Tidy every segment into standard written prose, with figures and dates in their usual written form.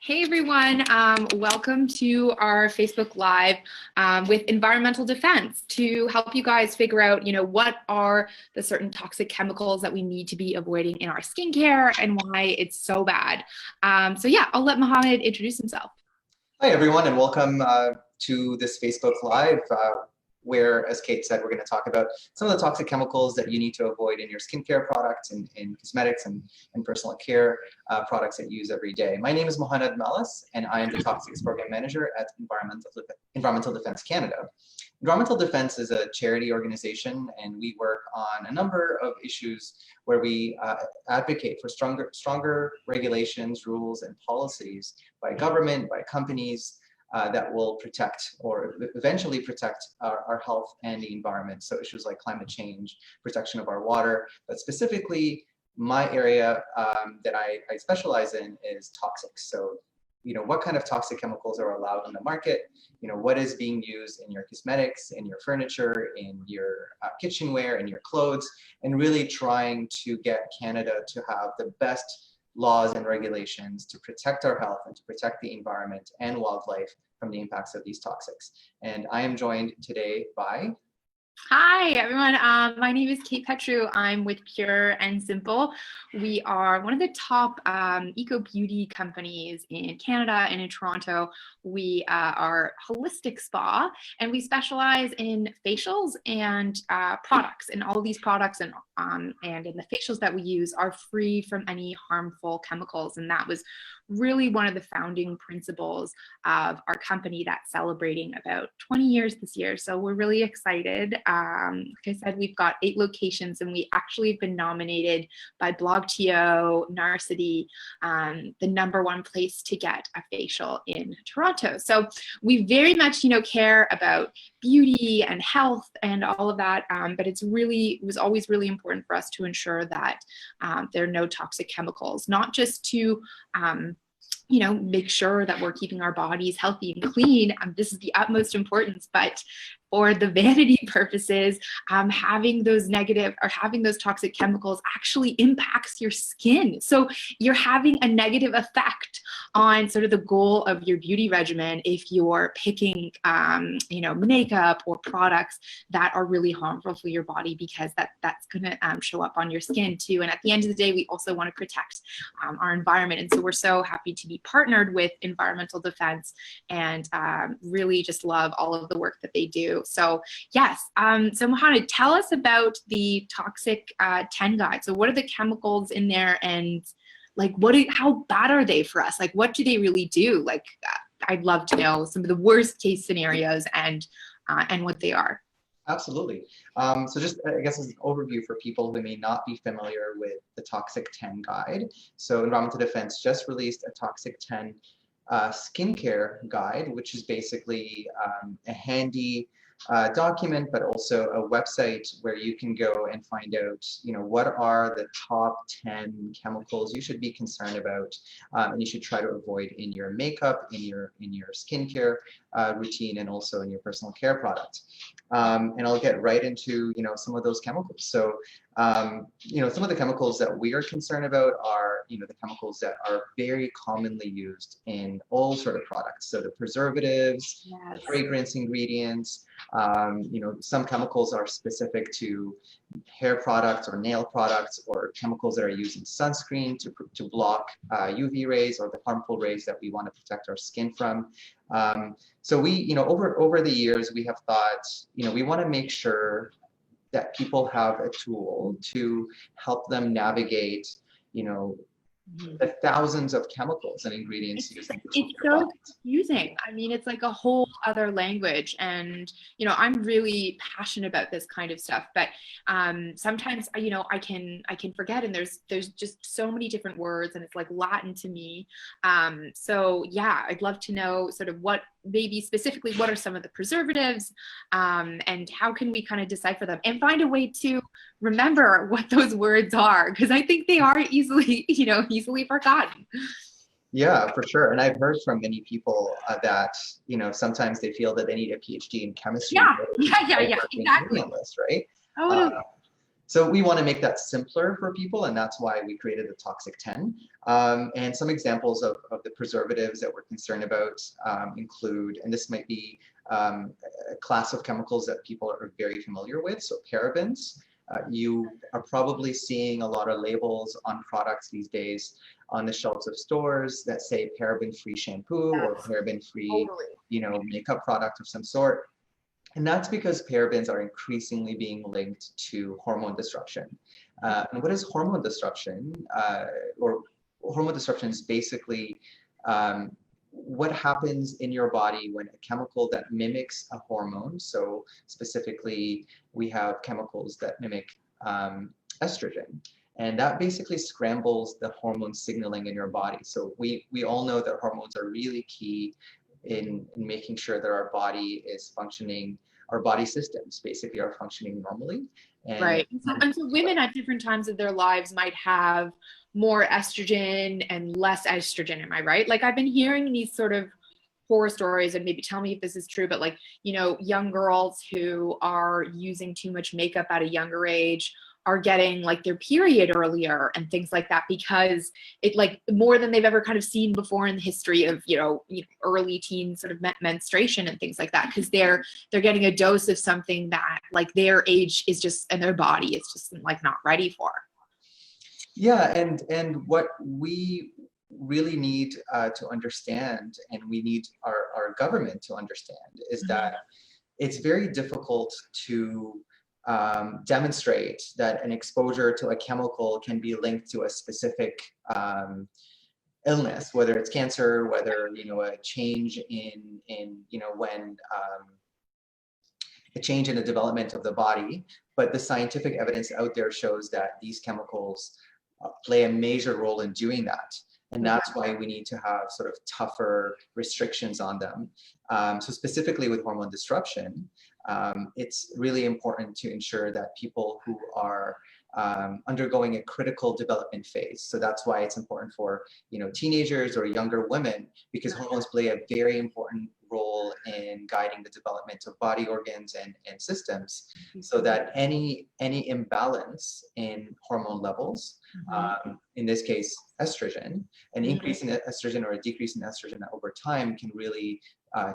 Hey everyone, welcome to our Facebook Live with Environmental Defense to help you guys figure out, what are the certain toxic chemicals that we need to be avoiding in our skincare and why it's so bad. So yeah, I'll let Mohammed introduce himself. Hi everyone, and welcome to this Facebook Live where, as Kate said, we're going to talk about some of the toxic chemicals that you need to avoid in your skincare products and in cosmetics and personal care products that you use every day. My name is Mohammed Malas, and I am the Toxics Program Manager at Environmental Defense Canada. Environmental Defense is a charity organization, and we work on a number of issues where we advocate for stronger regulations, rules, and policies by government, by companies, that will protect or eventually protect our health and the environment. So issues like climate change, protection of our water, but specifically my area that I specialize in is toxics. So, what kind of toxic chemicals are allowed on the market? What is being used in your cosmetics, in your furniture, in your kitchenware, in your clothes, and really trying to get Canada to have the best laws and regulations to protect our health and to protect the environment and wildlife from the impacts of these toxics. And I am joined today by... Hi everyone, my name is Kate Petro. I'm with Pure and Simple. We are one of the top eco beauty companies in Canada and in Toronto. We are holistic spa, and we specialize in facials and products. And all of these products and in the facials that we use are free from any harmful chemicals. And that was really one of the founding principles of our company that's celebrating about 20 years this year. So we're really excited. Like I said, we've got 8 locations, and we actually have been nominated by BlogTO, Narcity, the #1 place to get a facial in Toronto. So we very much, care about beauty and health and all of that. But it was always really important for us to ensure that there are no toxic chemicals, not just to make sure that we're keeping our bodies healthy and clean. This is the utmost importance, but for the vanity purposes, having those toxic chemicals actually impacts your skin. So you're having a negative effect on sort of the goal of your beauty regimen if you're picking, makeup or products that are really harmful for your body, because that's going to show up on your skin too. And at the end of the day, we also want to protect our environment. And so we're so happy to be partnered with Environmental Defense and really just love all of the work that they do. So yes, so Mohammed, tell us about the Toxic 10 guide. So what are the chemicals in there, and how bad are they for us? What do they really do? I'd love to know some of the worst case scenarios and what they are. Absolutely. So just, I guess, as an overview for people who may not be familiar with the Toxic 10 guide. So Environmental Defense just released a Toxic 10 skincare guide, which is basically a handy document, but also a website where you can go and find out, what are the top 10 chemicals you should be concerned about, and you should try to avoid in your makeup, in your skincare routine, and also in your personal care product. And I'll get right into, some of those chemicals. So, some of the chemicals that we are concerned about are, the chemicals that are very commonly used in all sort of products. So the preservatives, Yes. fragrance ingredients, some chemicals are specific to hair products or nail products, or chemicals that are used in sunscreen to block UV rays or the harmful rays that we want to protect our skin from. So we, over the years, we have thought, we want to make sure that people have a tool to help them navigate, the thousands of chemicals and ingredients used in it's so confusing. I mean, it's like a whole other language, and I'm really passionate about this kind of stuff, but sometimes I can forget, and there's just so many different words, and it's like Latin to me. So yeah, I'd love to know sort of maybe specifically what are some of the preservatives, and how can we kind of decipher them and find a way to remember what those words are, because I think they are easily forgotten. Yeah, for sure. And I've heard from many people that, sometimes they feel that they need a PhD in chemistry. Yeah, exactly. List, right? Totally. So we want to make that simpler for people, and that's why we created the toxicten. And some examples of the preservatives that we're concerned about include, and this might be a class of chemicals that people are very familiar with, so parabens. You are probably seeing a lot of labels on products these days on the shelves of stores that say paraben-free shampoo or paraben-free, makeup product of some sort. And that's because parabens are increasingly being linked to hormone disruption. And what is hormone disruption? Or hormone disruption is basically what happens in your body when a chemical that mimics a hormone, so specifically we have chemicals that mimic estrogen, and that basically scrambles the hormone signaling in your body. So we all know that hormones are really key in making sure that our body is functioning, our body systems basically are functioning normally. And, right. And so women at different times of their lives might have more estrogen and less estrogen, am I right? Like I've been hearing these sort of horror stories, and maybe tell me if this is true, but like, young girls who are using too much makeup at a younger age are getting like their period earlier and things like that, because it like more than they've ever kind of seen before in the history of early teen sort of menstruation and things like that, because they're getting a dose of something that like their age is just, and their body is just like not ready for. Yeah, and what we really need to understand, and we need our government to understand, is that it's very difficult to demonstrate that an exposure to a chemical can be linked to a specific illness, whether it's cancer, whether a change in when a change in the development of the body. But the scientific evidence out there shows that these chemicals play a major role in doing that. And that's why we need to have sort of tougher restrictions on them. So specifically with hormone disruption, it's really important to ensure that people who are undergoing a critical development phase. So that's why it's important for teenagers or younger women, because hormones play a very important role in guiding the development of body organs and systems, so that any imbalance in hormone levels, in this case estrogen, an increase in estrogen or a decrease in estrogen over time can really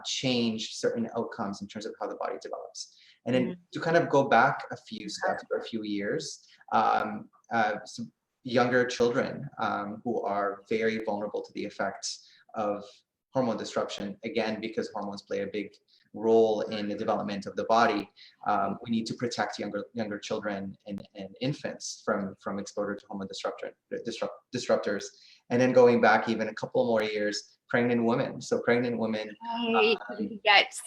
change certain outcomes in terms of how the body develops. And then to kind of go back a few steps or a few years, some younger children who are very vulnerable to the effects of hormone disruption, again, because hormones play a big role in the development of the body, we need to protect younger children and infants from exposure to hormone disruptors. And then going back even a couple more years, pregnant women. So pregnant women.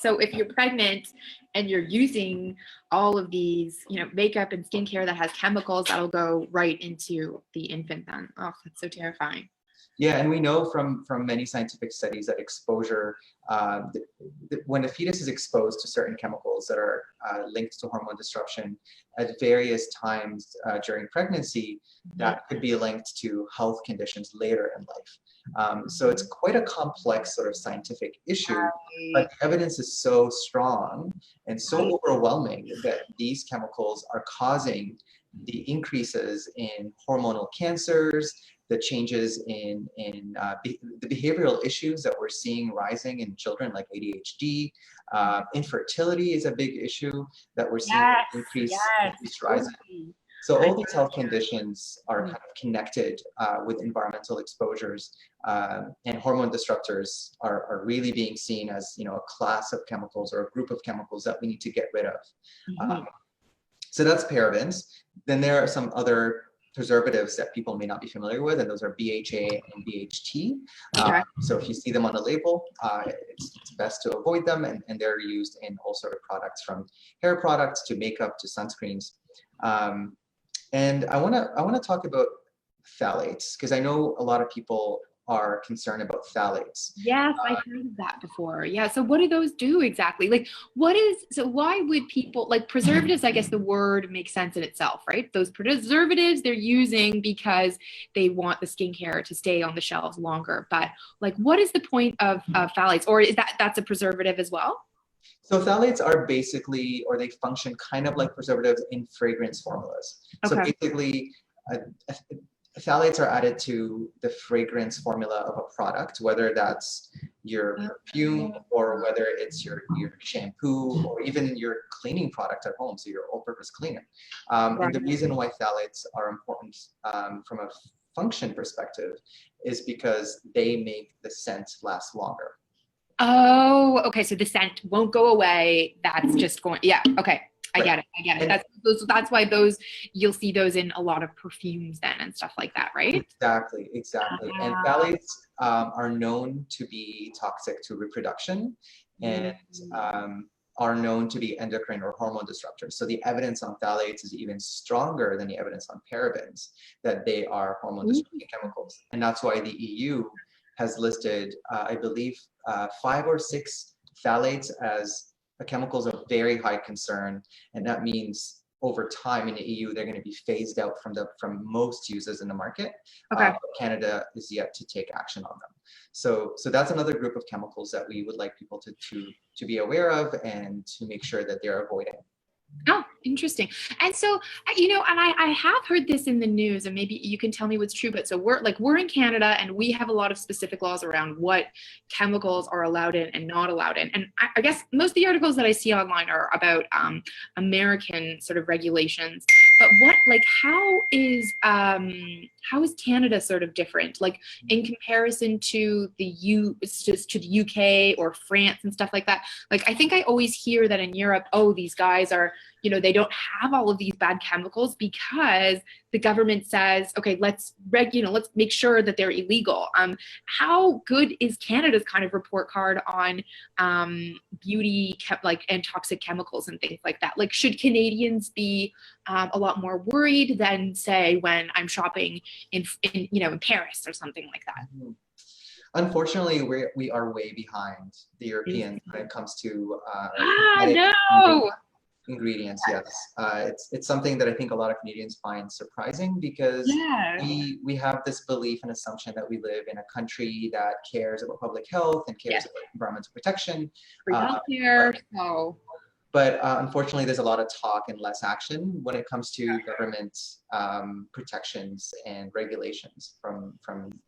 So if you're pregnant and you're using all of these, makeup and skincare that has chemicals, that'll go right into the infant then. Oh, that's so terrifying. Yeah, and we know from many scientific studies that exposure, when a fetus is exposed to certain chemicals that are linked to hormone disruption at various times during pregnancy, that could be linked to health conditions later in life. So it's quite a complex sort of scientific issue, but the evidence is so strong and so overwhelming that these chemicals are causing the increases in hormonal cancers, the changes in the behavioral issues that we're seeing rising in children, like ADHD. Infertility is a big issue that we're seeing increased rise in. So all these health conditions are kind of connected with environmental exposures, and hormone disruptors are really being seen as a class of chemicals or a group of chemicals that we need to get rid of. So that's parabens. Then there are some other preservatives that people may not be familiar with, and those are BHA and BHT. So if you see them on a label, it's best to avoid them, and they're used in all sort of products, from hair products to makeup to sunscreens. And I wanna talk about phthalates, because I know a lot of people are concerned about phthalates. Yes, I've heard of that before. Yeah, so what do those do exactly? Like, why would people, like preservatives, I guess the word makes sense in itself, right? Those preservatives they're using because they want the skincare to stay on the shelves longer. But like, what is the point of phthalates? Or is that's a preservative as well? So phthalates are basically, or they function kind of like preservatives in fragrance formulas. So Okay. basically, uh, phthalates are added to the fragrance formula of a product, whether that's your perfume or whether it's your shampoo or even your cleaning product at home, so your all-purpose cleaner. And the reason why phthalates are important from a function perspective is because they make the scent last longer. Oh, okay. So the scent won't go away. That's just going, yeah. Okay. I Right. get it. I get it. And That's why you'll see those in a lot of perfumes then and stuff like that, right? exactly, exactly. And phthalates are known to be toxic to reproduction and are known to be endocrine or hormone disruptors. So the evidence on phthalates is even stronger than the evidence on parabens, that they are hormone disrupting chemicals. And that's why the EU has listed, I believe, 5 or 6 phthalates as chemicals of very high concern. And that means over time in the EU, they're going to be phased out from most users in the market. Okay. Canada is yet to take action on them. So that's another group of chemicals that we would like people to be aware of and to make sure that they're avoiding. Oh, interesting. And so, and I have heard this in the news, and maybe you can tell me what's true, but so we're in Canada and we have a lot of specific laws around what chemicals are allowed in and not allowed in. And I guess most of the articles that I see online are about American sort of regulations. But how is Canada sort of different, like in comparison to the UK or France and stuff like that? Like, I think I always hear that in Europe, oh, these guys are, they don't have all of these bad chemicals because the government says, okay, let's make sure that they're illegal. How good is Canada's kind of report card on beauty, and toxic chemicals and things like that? Like, should Canadians be a lot more worried than, say, when I'm shopping in Paris or something like that? Unfortunately, we are way behind the Europeans when it comes to ingredients. Yes, it's something that I think a lot of Canadians find surprising because we have this belief and assumption that we live in a country that cares about public health and cares about environmental protection. Free healthcare. But unfortunately, there's a lot of talk and less action when it comes to government protections and regulations from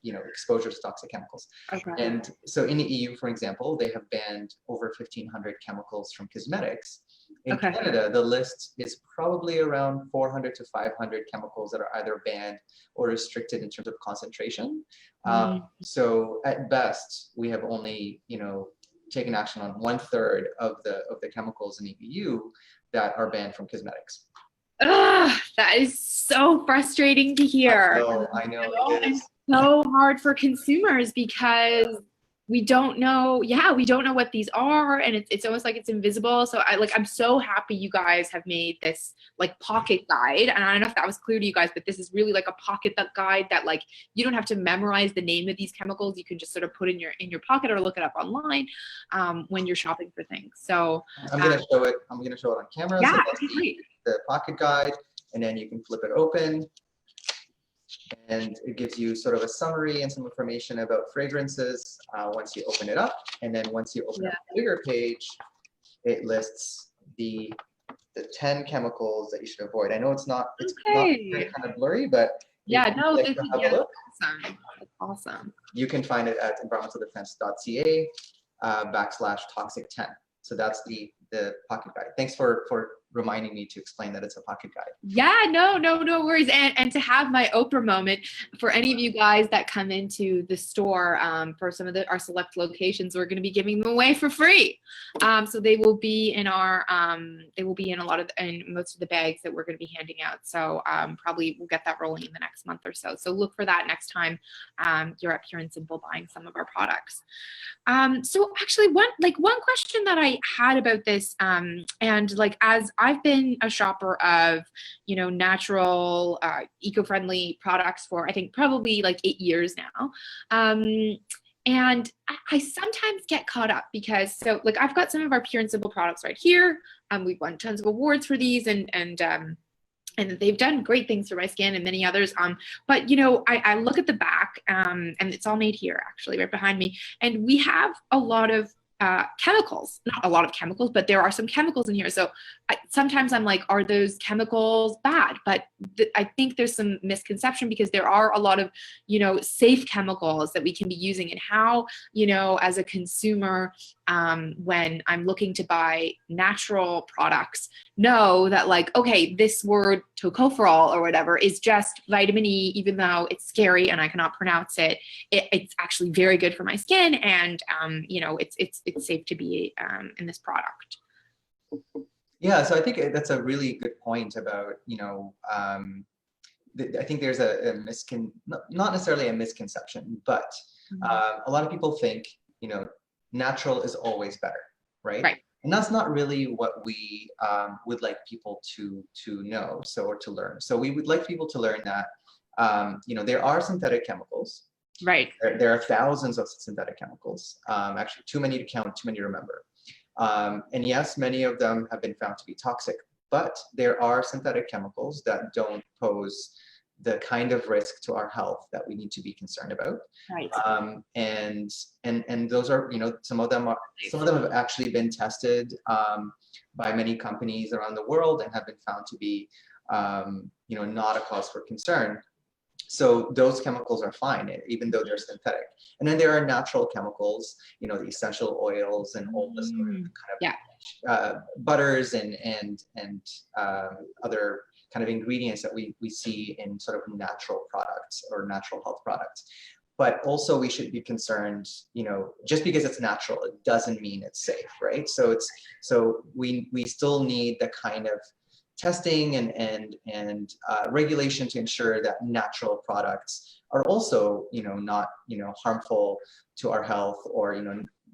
exposure to toxic chemicals. Okay. And so in the EU, for example, they have banned over 1,500 chemicals from cosmetics. In Canada, the list is probably around 400 to 500 chemicals that are either banned or restricted in terms of concentration. So at best, we have only taken action on 1/3 of the chemicals in the EU that are banned from cosmetics. Ugh, that is so frustrating to hear. I know. It's so hard for consumers because we don't know what these are, and it's almost like it's invisible. So I'm so happy you guys have made this like pocket guide, and I don't know if that was clear to you guys, but this is really like a pocket guide that like you don't have to memorize the name of these chemicals. You can just sort of put in your pocket or look it up online when you're shopping for things. So I'm gonna show it on camera. Yeah, so that's the pocket guide, and then you can flip it open. And it gives you sort of a summary and some information about fragrances once you open it up. And then once you open up the bigger page, it lists the 10 chemicals that you should avoid. I know it's not very kind of blurry, but it's awesome. That's awesome. You can find it at environmentaldefence.ca /toxicten. So that's the pocket guide. Thanks for reminding me to explain that it's a pocket guide. Yeah, no worries. And to have my Oprah moment for any of you guys that come into the store for some of our select locations, we're going to be giving them away for free. So they will be in most of the bags that we're going to be handing out. So probably we'll get that rolling in the next month or so. So look for that next time you're at Pure and Simple buying some of our products. So actually one question that I had about this, and like as I've been a shopper of, natural, eco-friendly products for I think probably like 8 years now. And I sometimes get caught up because I've got some of our Pure and Simple products right here. We've won tons of awards for these and they've done great things for my skin and many others. But I look at the back, and it's all made here actually right behind me. And we have a lot of chemicals, not a lot of chemicals, but there are some chemicals in here. So sometimes I'm like, are those chemicals bad? But I think there's some misconception because there are a lot of, safe chemicals that we can be using, and how, as a consumer, when I'm looking to buy natural products, know that like, okay, this word tocopherol or whatever is just vitamin E, even though it's scary and I cannot pronounce it. It's actually very good for my skin, and it's safe to be in this product. Yeah, so I think that's a really good point about, I think there's not necessarily a misconception, but a lot of people think, natural is always better, right? Right. And that's not really what we would like people to know, or to learn. So we would like people to learn that, there are synthetic chemicals. Right. There are thousands of synthetic chemicals, actually too many to count, too many to remember. And yes, many of them have been found to be toxic, but there are synthetic chemicals that don't pose the kind of risk to our health that we need to be concerned about. Right. And those are, some of them have actually been tested by many companies around the world and have been found to be, not a cause for concern. So those chemicals are fine, even though they're synthetic. And then there are natural chemicals, the essential oils and all this kind of butters and other kind of ingredients that we see in sort of natural products or natural health products. But also we should be concerned, just because it's natural, it doesn't mean it's safe, right? So we still need the kind of testing and regulation to ensure that natural products are also, not, harmful to our health, or,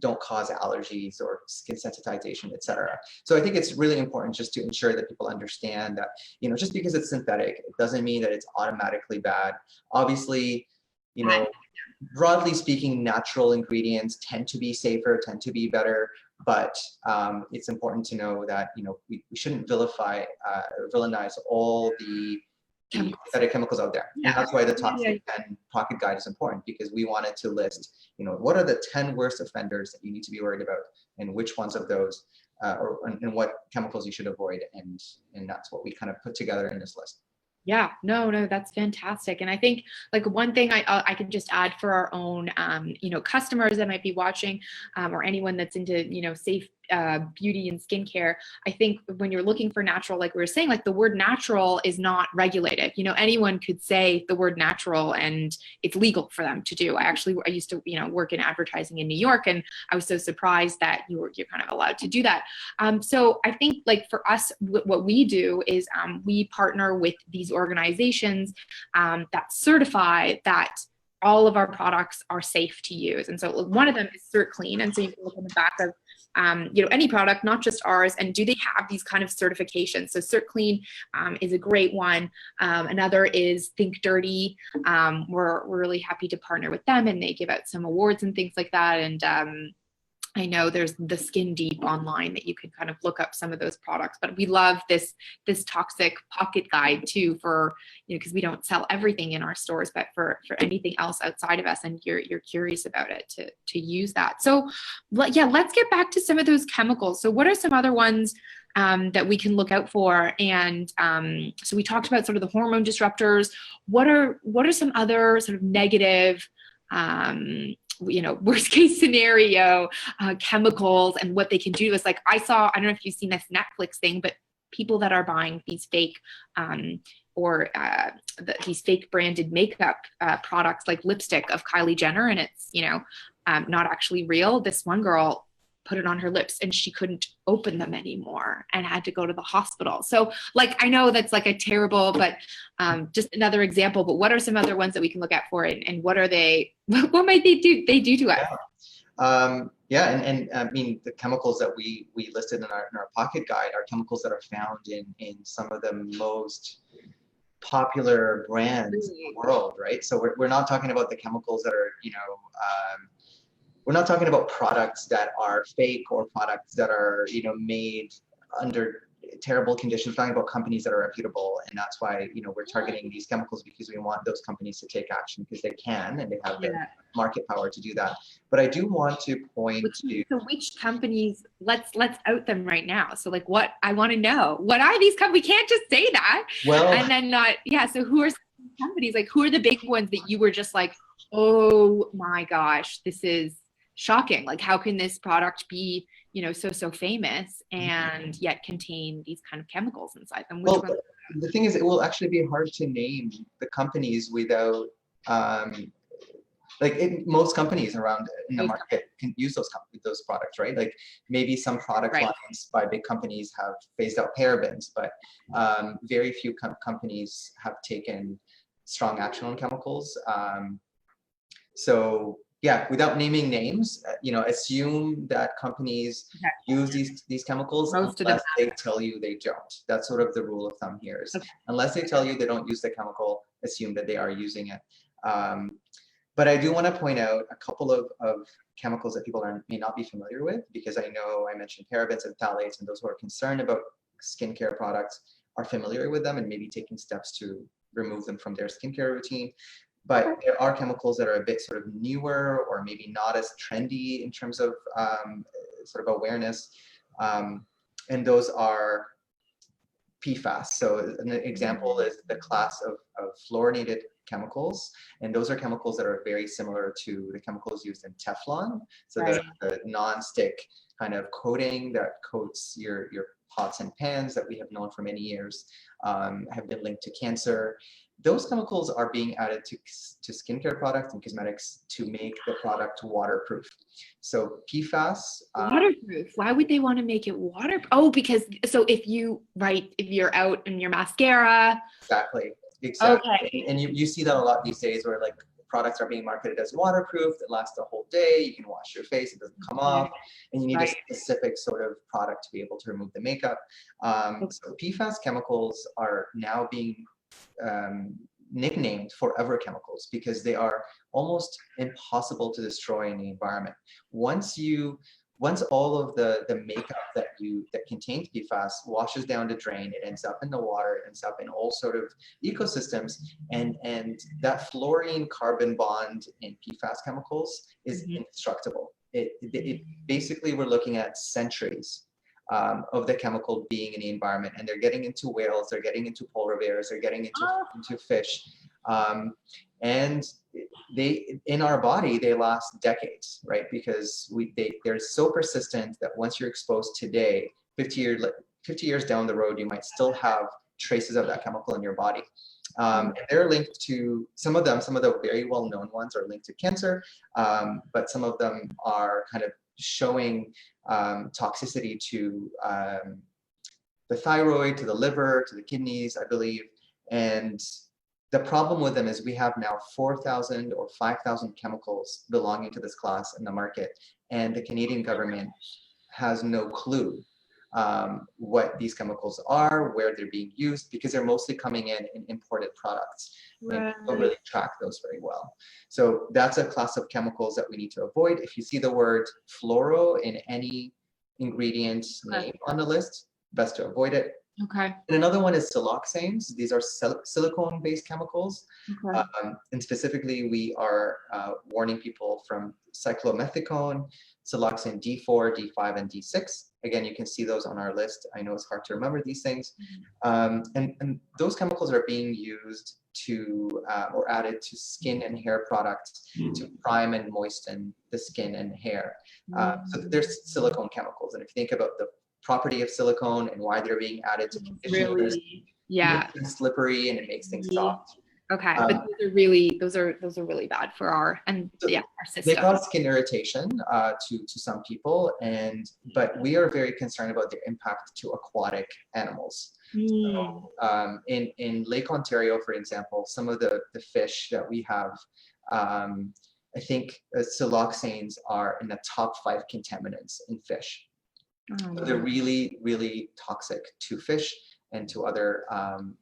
don't cause allergies or skin sensitization, etc. So I think it's really important just to ensure that people understand that, just because it's synthetic, it doesn't mean that it's automatically bad. Obviously, broadly speaking, natural ingredients tend to be safer, tend to be better, but it's important to know that, we shouldn't villainize all the synthetic chemicals out there. And that's why the toxicten pocket guide is important, because we wanted to list, what are the 10 worst offenders that you need to be worried about, and which ones of those, and what chemicals you should avoid. And that's what we kind of put together in this list. Yeah, no, that's fantastic. And I think like one thing I can just add for our own, customers that might be watching, or anyone that's into, safe beauty and skincare. I think when you're looking for natural, like we were saying, like the word natural is not regulated. Anyone could say the word natural and it's legal for them to do. I used to, work in advertising in New York, and I was so surprised that you're kind of allowed to do that. So I think like for us, what we do is we partner with these organizations that certify that all of our products are safe to use. And so one of them is CertClean. And so you can look on the back of any product, not just ours, and do they have these kind of certifications? So CertClean is a great one. Another is Think Dirty. We're really happy to partner with them, and they give out some awards and things like that. And I know there's the Skin Deep online that you could kind of look up some of those products, but we love this toxic pocket guide too, for, because we don't sell everything in our stores, but for anything else outside of us, and you're curious about it, to use that. So yeah, let's get back to some of those chemicals. So what are some other ones that we can look out for? And so we talked about sort of the hormone disruptors. What are some other sort of negative, worst case scenario chemicals and what they can do to us? Like I don't know if you've seen this Netflix thing, but people that are buying these fake these fake branded makeup products, like lipstick of Kylie Jenner, and it's not actually real. This one girl put it on her lips and she couldn't open them anymore and had to go to the hospital. So like, I know that's like a terrible, but just another example, but what are some other ones that we can look at for it, and what are they, what might they do to us? And I mean, the chemicals that we listed in our pocket guide are chemicals that are found in some of the most popular brands in the world, right? So we're not talking about the chemicals that are, we're not talking about products that are fake, or products that are, made under terrible conditions, talking about companies that are reputable, and that's why, you know, we're targeting these chemicals, because we want those companies to take action, because they can and they have the market power to do that. But I do want to point to, so which companies, let's out them right now. So like, what I want to know, what are these companies? We can't just say that. well, and then not, so who are some companies, like who are the big ones that you were just like, oh my gosh, this is shocking. Like, how can this product be, you know, so famous and yet contain these kind of chemicals inside them? Which well, the thing is, it will actually be hard to name the companies without, most companies around in the market can use those products, right? Like maybe some product lines by big companies have phased out parabens, but very few companies have taken strong action on chemicals. So yeah, without naming names, you know, assume that companies use these chemicals unless they tell you they don't. That's sort of the rule of thumb here. Is unless they tell you they don't use the chemical, assume that they are using it. But I do want to point out a couple of chemicals that people may not be familiar with, because I know I mentioned parabens and phthalates, and those who are concerned about skincare products are familiar with them and maybe taking steps to remove them from their skincare routine. But there are chemicals that are a bit sort of newer, or maybe not as trendy in terms of sort of awareness. And those are PFAS. So an example is the class of fluorinated chemicals. And those are chemicals that are very similar to the chemicals used in Teflon. So the non-stick kind of coating that coats your pots and pans that we have known for many years have been linked to cancer. Those chemicals are being added to skincare products and cosmetics to make the product waterproof. So PFAS. Waterproof. Why would they want to make it waterproof? Oh, because so if you're out in your mascara. Exactly. Okay. And you see that a lot these days, where like products are being marketed as waterproof that lasts the whole day. You can wash your face, it doesn't come off, and you need a specific sort of product to be able to remove the makeup. So PFAS chemicals are now being nicknamed forever chemicals, because they are almost impossible to destroy in the environment. Once all of the makeup that contains PFAS washes down the drain, it ends up in the water, it ends up in all sort of ecosystems, and that fluorine carbon bond in PFAS chemicals is indestructible. It basically, we're looking at centuries of the chemical being in the environment, and they're getting into whales, they're getting into polar bears, they're getting into fish, and they, in our body, they last decades, right? Because they're so persistent that once you're exposed today, 50 years down the road, you might still have traces of that chemical in your body. And they're linked to some of the very well-known ones are linked to cancer, but some of them are kind of showing toxicity to the thyroid, to the liver, to the kidneys, I believe. And the problem with them is we have now 4,000 or 5,000 chemicals belonging to this class in the market, and the Canadian government has no clue what these chemicals are, where they're being used, because they're mostly coming in imported products. And we don't really track those very well. So that's a class of chemicals that we need to avoid. If you see the word fluoro in any ingredient name on the list, best to avoid it. Okay. And another one is siloxanes. These are silicone-based chemicals. Okay. And specifically, we are warning people from cyclomethicone, siloxane D4, D5, and D6. Again, you can see those on our list. I know it's hard to remember these things. And those chemicals are being used to or added to skin and hair products to prime and moisten the skin and hair. So there's silicone chemicals. And if you think about the property of silicone and why they're being added to conditioners, it makes things slippery and it makes things soft. Okay, but those are really bad for our system. They cause skin irritation to some people, but we are very concerned about their impact to aquatic animals. So, in Lake Ontario, for example, some of the fish that we have, I think siloxanes are in the top 5 contaminants in fish. So they're really, really toxic to fish and to other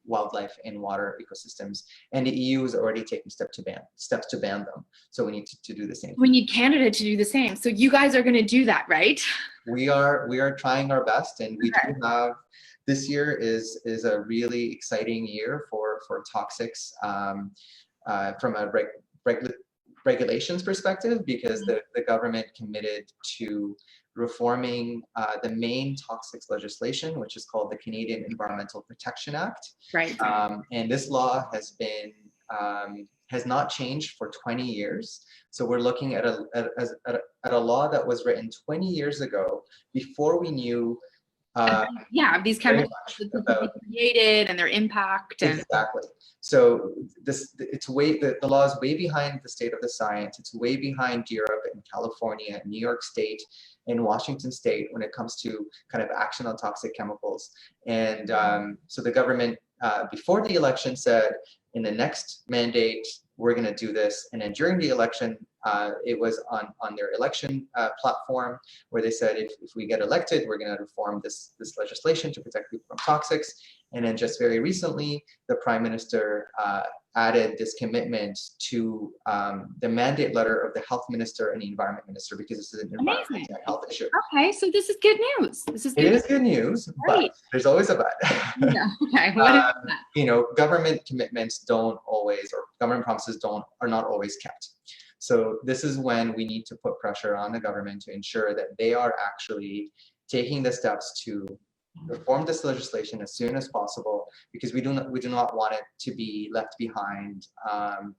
wildlife and water ecosystems. And the EU is already taking steps to ban them. So we need to do the same. We need Canada to do the same. So you guys are going to do that, right? We are trying our best, and we do have this year is a really exciting year for toxics from a regulations perspective, because the government committed to reforming the main toxics legislation, which is called the Canadian Environmental Protection Act. Right. And this law has not changed for 20 years. So we're looking at a law that was written 20 years ago, before we knew these chemicals that people created and their impact. And exactly. So the law is way behind the state of the science. It's way behind Europe and California, New York State, and Washington State when it comes to kind of action on toxic chemicals. And so the government, before the election, said in the next mandate, we're going to do this. And then during the election, it was on their election platform, where they said, if we get elected, we're going to reform this legislation to protect people from toxics. And then just very recently, the Prime Minister added this commitment to the mandate letter of the Health Minister and the Environment Minister, because this is an environmental and health issue. Okay, so this is good news. It is good news, but there's always a but. Yeah. Okay. What is that? You know, government commitments don't always, or government promises are not always kept. So this is when we need to put pressure on the government to ensure that they are actually taking the steps to reform this legislation as soon as possible, because we do not want it to be left behind, and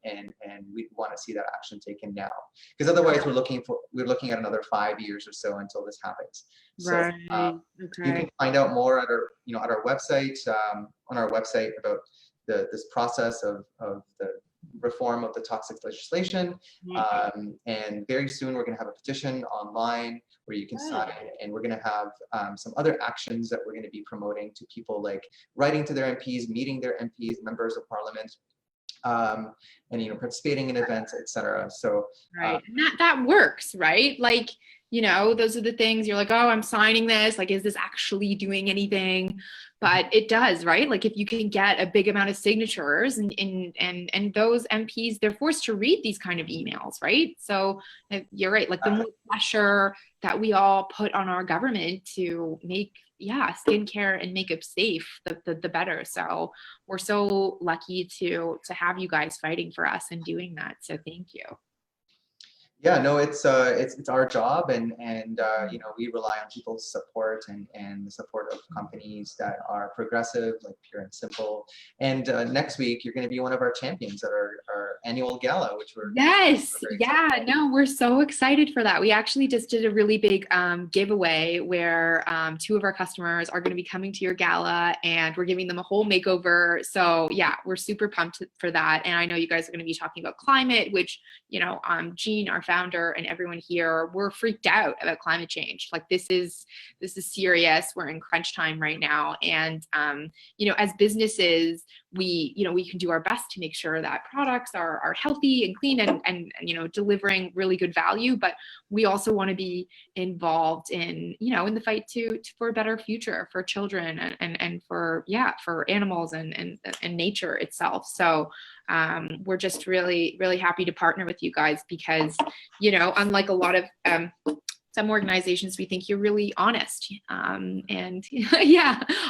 we want to see that action taken now, because otherwise we're looking at another 5 years or so until this happens. Right. So you can find out more at our website, on our website, about this process of the reform of the toxic legislation. And very soon we're going to have a petition online where you can sign, and we're going to have some other actions that we're going to be promoting to people, like writing to their MPs, meeting their MPs, members of parliament, and participating in events, etc. So and that works, right? Like, those are the things you're like, oh, I'm signing this, like, is this actually doing anything? But it does, right? Like, if you can get a big amount of signatures, and those MPs, they're forced to read these kind of emails, right? So you're right, like the more pressure that we all put on our government to make skincare and makeup safe, the better. So we're so lucky to have you guys fighting for us and doing that. So thank you. Yeah, no, it's our job, and we rely on people's support and the support of companies that are progressive, like Pure and Simple. And next week you're going to be one of our champions at our annual gala, which we're we're so excited for that. We actually just did a really big giveaway where 2 of our customers are going to be coming to your gala, and we're giving them a whole makeover. So yeah, we're super pumped for that. And I know you guys are going to be talking about climate, which Jean, our founder, and everyone here, we're freaked out about climate change. Like, this is serious. We're in crunch time right now. And, as businesses, we can do our best to make sure that products are healthy and clean and delivering really good value. But we also want to be involved in the fight for a better future for children and for animals and nature itself. So we're just really, really happy to partner with you guys, because, unlike a lot of some organizations, we think you're really honest and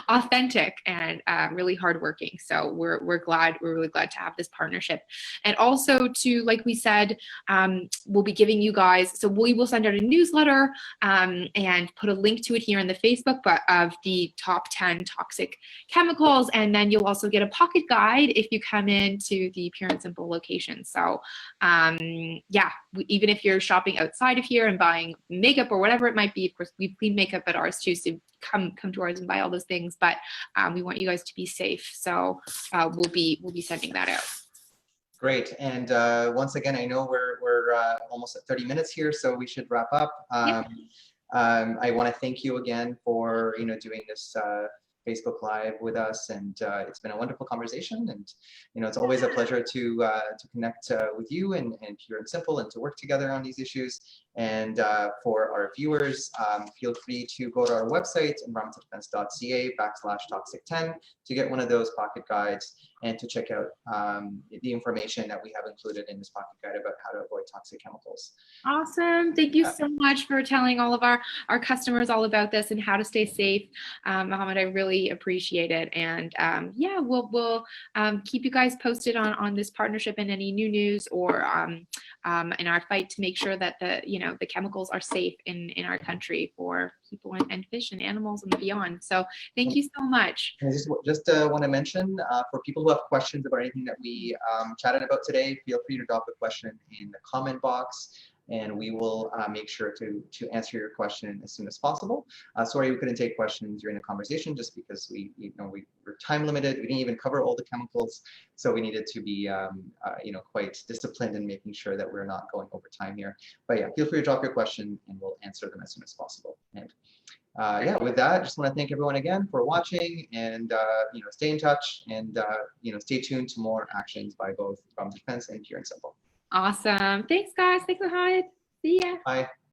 authentic and really hardworking. So we're really glad to have this partnership. And also to, like we said, we'll be giving you guys, so we will send out a newsletter and put a link to it here in the Facebook, but of the top 10 toxic chemicals. And then you'll also get a pocket guide if you come into the Pure and Simple location. So even if you're shopping outside of here and buying makeup or whatever it might be, of course we clean makeup at ours too, so come to ours and buy all those things, but we want you guys to be safe. So we'll be sending that out. Great. And once again, I know we're almost at 30 minutes here, so we should wrap up. I want to thank you again for doing this Facebook Live with us, and it's been a wonderful conversation. And it's always a pleasure to connect with you and Pure and Simple, and to work together on these issues. And for our viewers, feel free to go to our website, environmentaldefence.ca/toxicten, to get one of those pocket guides and to check out the information that we have included in this pocket guide about how to avoid toxic chemicals. Awesome. Thank you so much for telling all of our customers all about this and how to stay safe. Mohammed, I really really appreciate it. And yeah, we'll keep you guys posted on this partnership and any new news, or in our fight to make sure that the chemicals are safe in our country for people and fish and animals and beyond. So thank you so much. And I just want to mention, for people who have questions about anything that we chatted about today, feel free to drop a question in the comment box, and we will make sure to answer your question as soon as possible. Sorry we couldn't take questions during the conversation, just because we're time limited. We didn't even cover all the chemicals, so we needed to be quite disciplined in making sure that we're not going over time here. But yeah, feel free to drop your question, and we'll answer them as soon as possible. And yeah, with that, just want to thank everyone again for watching, and stay in touch, and stay tuned to more actions by both Defense and Pure and Simple. Awesome. Thanks, guys. Thanks for having. See ya. Bye.